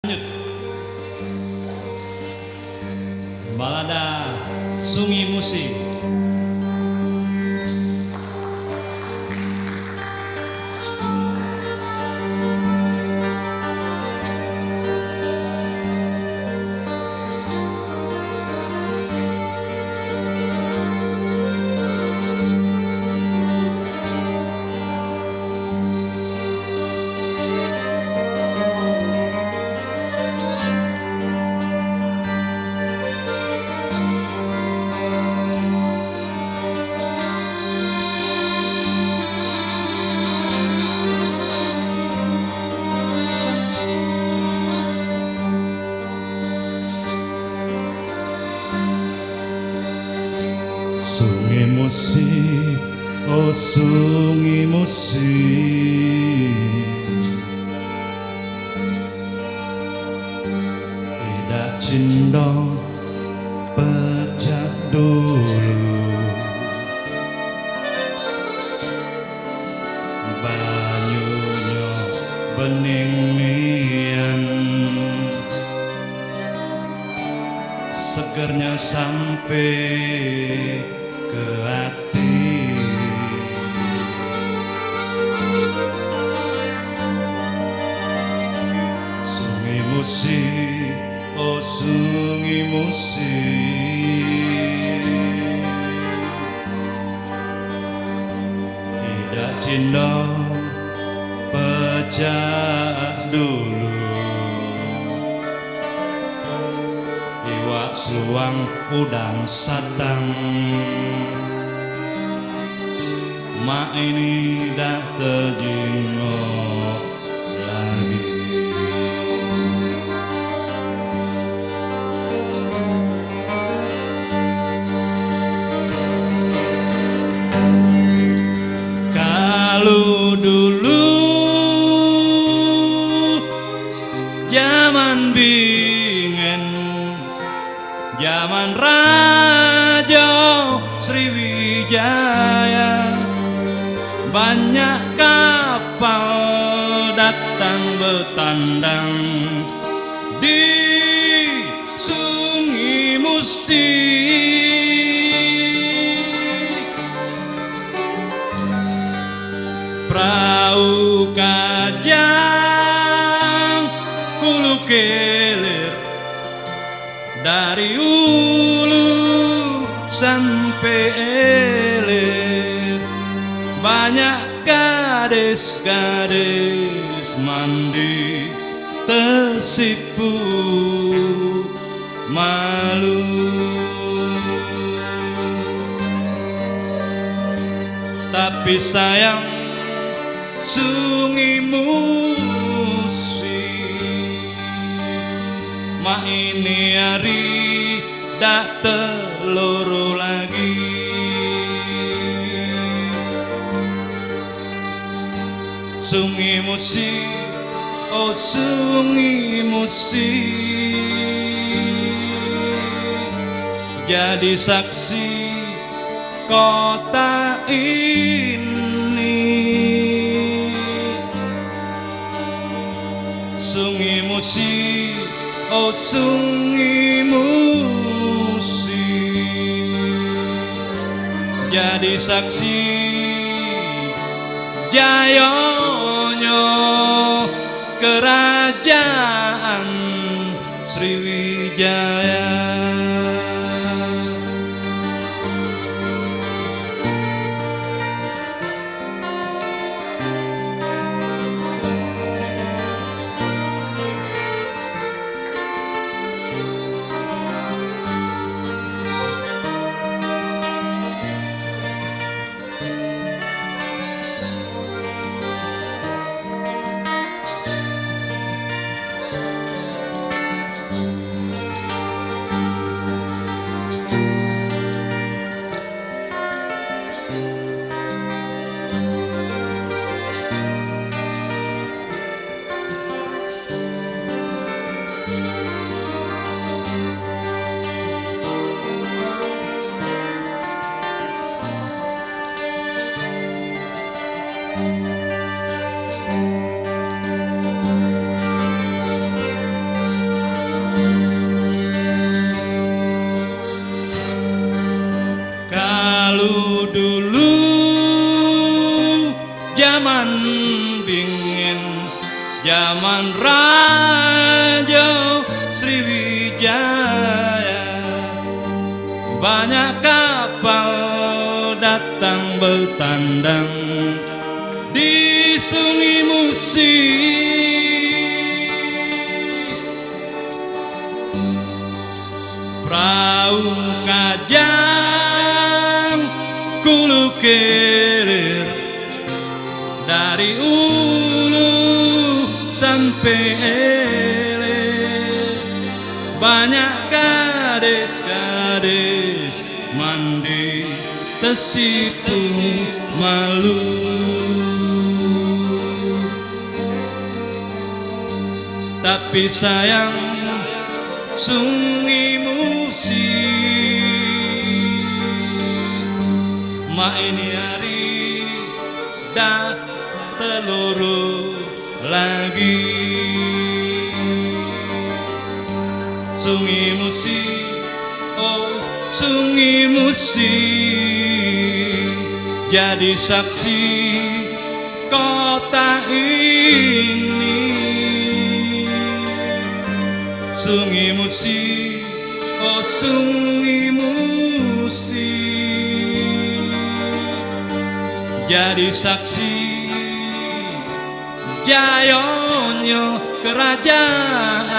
Lanjut. Balada Sungi Musi. Sungi Musi, oh Sungi Musi, tidak cinta pecah dulu, banyunya bening mian, segernya sampai ke hati. Sungi Musi, oh Sungi Musi, tidak cinta pecah dulu, iwak seluang udang satang, mak ini dah terjengok lagi. Kalau dulu zaman bingen, zaman Raja Sriwijaya, banyak kapal datang bertandang di Sungi Musi. Perahu kajang kulu kelir dari ulu sampai hilir, banyak gadis-gadis mandi tersipu malu. Tapi sayang Sungi Musi, mak ini hari dak teluru lagi. Sungi Musi, oh Sungi Musi, jadi saksi kota ini. Sungi Musi, oh Sungi Musi, jadi saksi jayanya kerajaan Sriwijaya. zaman Raja Sriwijaya, banyak kapal datang bertandang di Sungai Musi. Perahu kajang kulukilir dari ulu sampai hilir, banyak gadis-gadis mandi tersipu malu. Tapi sayang Sungai Musi, mak ini hari dah teluru lagi. Sungai Musi, oh Sungai Musi, jadi saksi kota ini. Sungai Musi, oh Sungai Musi, jadi saksi jayanya kerajaan